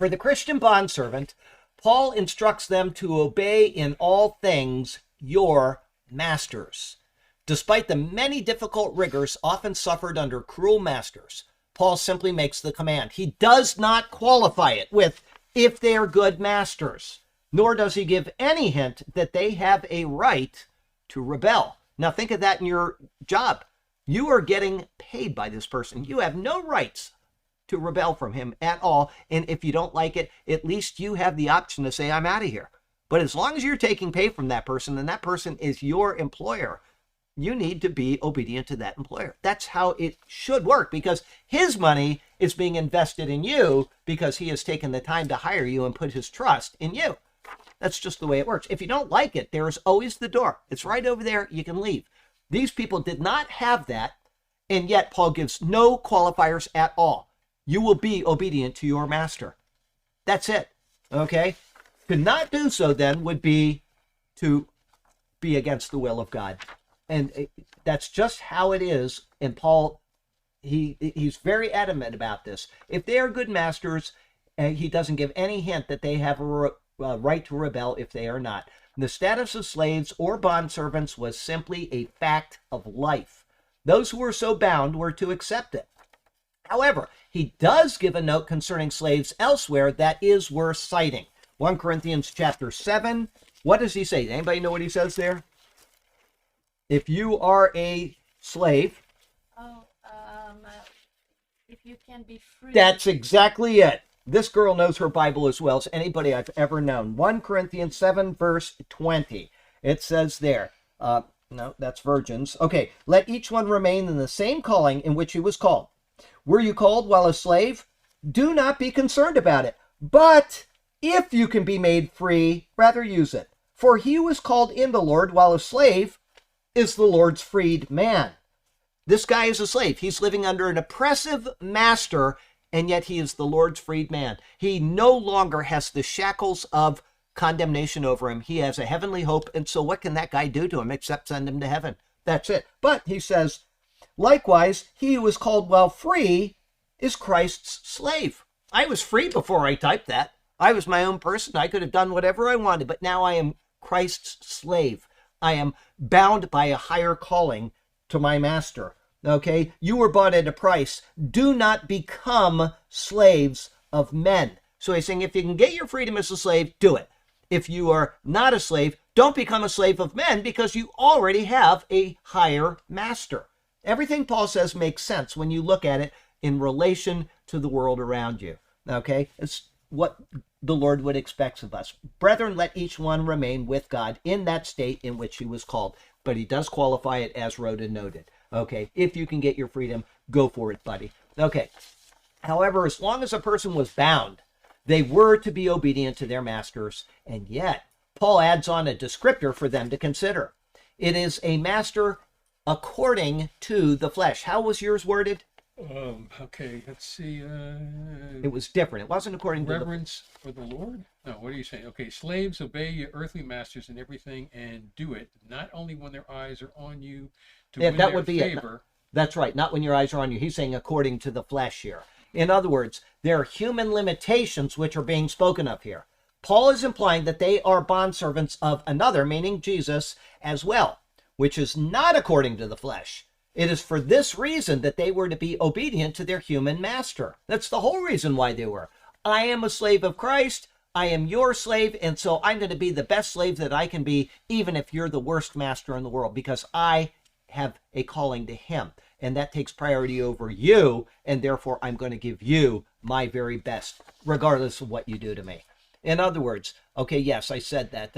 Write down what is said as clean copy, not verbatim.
For the Christian bondservant, Paul instructs them to obey in all things your masters. Despite the many difficult rigors often suffered under cruel masters, Paul simply makes the command. He does not qualify it with if they are good masters, nor does he give any hint that they have a right to rebel. Now think of that in your job. You are getting paid by this person. You have no rights to rebel from him at all. And if you don't like it, at least you have the option to say, I'm out of here. But as long as you're taking pay from that person and that person is your employer, you need to be obedient to that employer. That's how it should work, because his money is being invested in you because he has taken the time to hire you and put his trust in you. That's just the way it works. If you don't like it, there's always the door. It's right over there. You can leave. These people did not have that, and yet Paul gives no qualifiers at all. You will be obedient to your master. That's it. Okay? To not do so then would be to be against the will of God. And that's just how it is. And Paul, he's very adamant about this. If they are good masters, he doesn't give any hint that they have a right to rebel if they are not. The status of slaves or bondservants was simply a fact of life. Those who were so bound were to accept it. However, he does give a note concerning slaves elsewhere that is worth citing. 1 Corinthians chapter 7. What does he say? Anybody know what he says there? If you are a slave. If you can be free. That's exactly it. This girl knows her Bible as well as anybody I've ever known. 1 Corinthians 7, verse 20. It says there, no, that's virgins. Okay, let each one remain in the same calling in which he was called. Were you called while a slave? Do not be concerned about it. But if you can be made free, rather use it. For he who was called in the Lord while a slave is the Lord's freed man. This guy is a slave. He's living under an oppressive master, and yet he is the Lord's freed man. He no longer has the shackles of condemnation over him. He has a heavenly hope, and so what can that guy do to him except send him to heaven? That's it. But he says, likewise, he who is called while free is Christ's slave. I was free before I typed that. I was my own person. I could have done whatever I wanted, but now I am Christ's slave. I am bound by a higher calling to my master. Okay? You were bought at a price. Do not become slaves of men. So he's saying if you can get your freedom as a slave, do it. If you are not a slave, don't become a slave of men because you already have a higher master. Everything Paul says makes sense when you look at it in relation to the world around you. Okay? It's what the Lord would expect of us. Brethren, let each one remain with God in that state in which he was called. But he does qualify it as Rhoda noted. Okay? If you can get your freedom, go for it, buddy. Okay. However, as long as a person was bound, they were to be obedient to their masters. And yet, Paul adds on a descriptor for them to consider. It is a master according to the flesh. How was yours worded? Okay, let's see. It was different. It wasn't according to reverence for the Lord? No, what are you saying? Okay, slaves, obey your earthly masters in everything and do it, not only when their eyes are on you to win that their would be favor. That's right. Not when your eyes are on you. He's saying according to the flesh here. In other words, there are human limitations which are being spoken of here. Paul is implying that they are bondservants of another, meaning Jesus, as well, which is not according to the flesh. It is for this reason that they were to be obedient to their human master. That's the whole reason why they were. I am a slave of Christ. I am your slave, and so I'm going to be the best slave that I can be, even if you're the worst master in the world, because I have a calling to him, and that takes priority over you, and therefore I'm going to give you my very best, regardless of what you do to me. In other words, okay, yes, I said that.